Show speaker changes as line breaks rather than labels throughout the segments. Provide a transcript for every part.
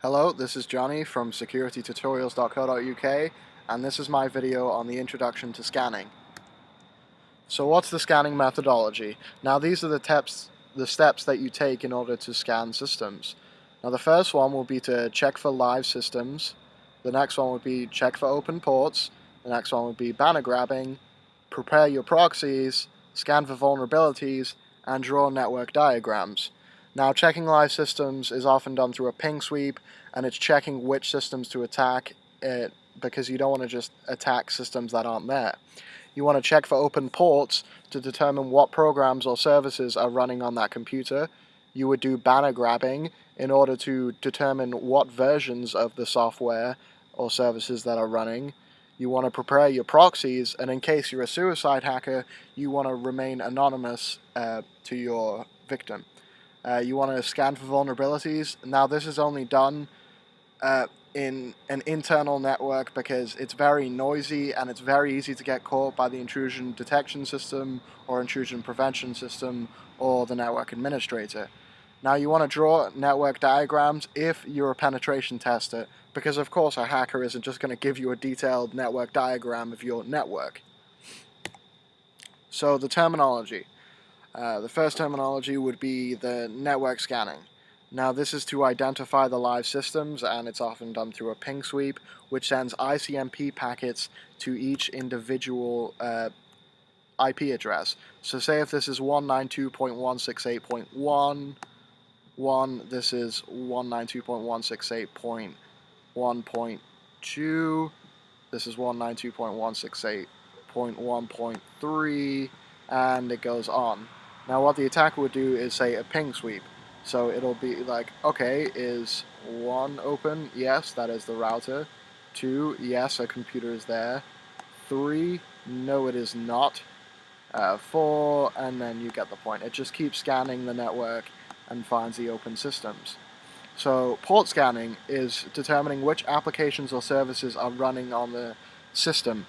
Hello, this is Johnny from securitytutorials.co.uk, and this is my video on the introduction to scanning. So what's the scanning methodology? Now these are the steps that you take in order to scan systems. Now the first one will be to check for live systems, the next one would be check for open ports, the next one would be banner grabbing, prepare your proxies, scan for vulnerabilities, and draw network diagrams. Now checking live systems is often done through a ping sweep, and it's checking which systems to attack because you don't want to just attack systems that aren't there. You want to check for open ports to determine what programs or services are running on that computer. You would do banner grabbing in order to determine what versions of the software or services that are running. You want to prepare your proxies, and in case you're a suicide hacker, you want to remain anonymous to your victim. You want to scan for vulnerabilities. Now this is only done in an internal network because it's very noisy and it's very easy to get caught by the intrusion detection system or intrusion prevention system or the network administrator. Now you want to draw network diagrams if you're a penetration tester, because of course a hacker isn't just going to give you a detailed network diagram of your network. So the terminology. The first terminology would be the network scanning. Now this is to identify the live systems, and it's often done through a ping sweep, which sends ICMP packets to each individual IP address. So say if this is 192.168.1, this is 192.168.1.2, this is 192.168.1.3, and it goes on. Now what the attacker would do is say a ping sweep. So it'll be like, okay, is 1 open? Yes, that is the router. 2, yes, a computer is there. 3, no it is not. 4, and then you get the point. It just keeps scanning the network and finds the open systems. So port scanning is determining which applications or services are running on the system.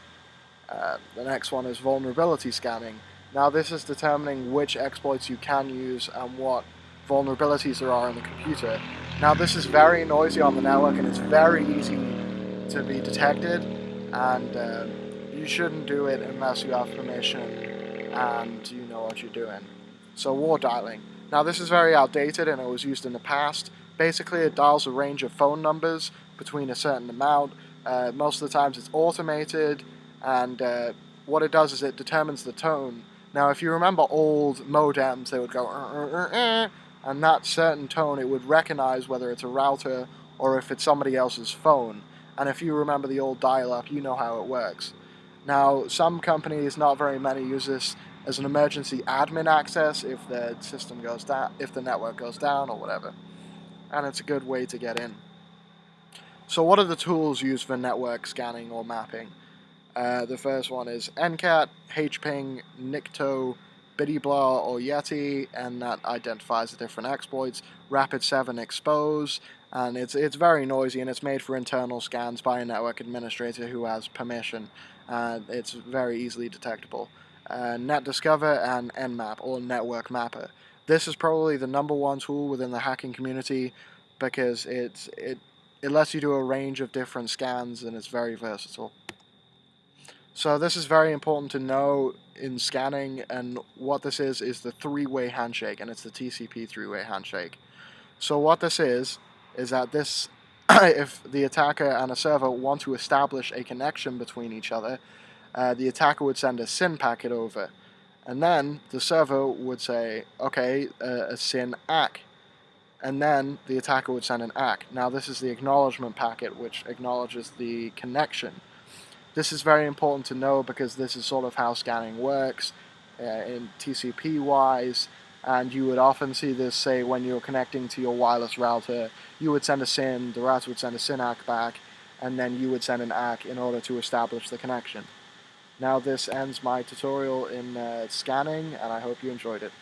The next one is vulnerability scanning. Now this is determining which exploits you can use and what vulnerabilities there are in the computer. Now this is very noisy on the network and it's very easy to be detected, and you shouldn't do it unless you have permission and you know what you're doing. So war dialing. Now this is very outdated and it was used in the past. Basically it dials a range of phone numbers between a certain amount. Most of the times it's automated, and what it does is it determines the tone. Now if you remember old modems, they would go and that certain tone, it would recognize whether it's a router or if it's somebody else's phone. And if you remember the old dial-up, you know how it works. Now, some companies, not very many, use this as an emergency admin access if the system goes down, if the network goes down or whatever. And it's a good way to get in. So what are the tools used for network scanning or mapping? The first one is NCAT, HPing, Nikto, Bidyblah or Yeti, and that identifies the different exploits. Rapid7 Expose, and it's very noisy and it's made for internal scans by a network administrator who has permission. It's very easily detectable. NetDiscover and Nmap, or Network Mapper. This is probably the #1 tool within the hacking community because it lets you do a range of different scans and it's very versatile. So this is very important to know in scanning, and what this is the three-way handshake, and it's the TCP three-way handshake. So what this is that this, if the attacker and a server want to establish a connection between each other, the attacker would send a SYN packet over, and then the server would say, okay, a SYN ACK, and then the attacker would send an ACK. Now this is the acknowledgement packet which acknowledges the connection. This is very important to know because this is sort of how scanning works in TCP-wise, and you would often see this, say, when you're connecting to your wireless router, you would send a SYN, the router would send a SYN ACK back, and then you would send an ACK in order to establish the connection. Now this ends my tutorial in scanning, and I hope you enjoyed it.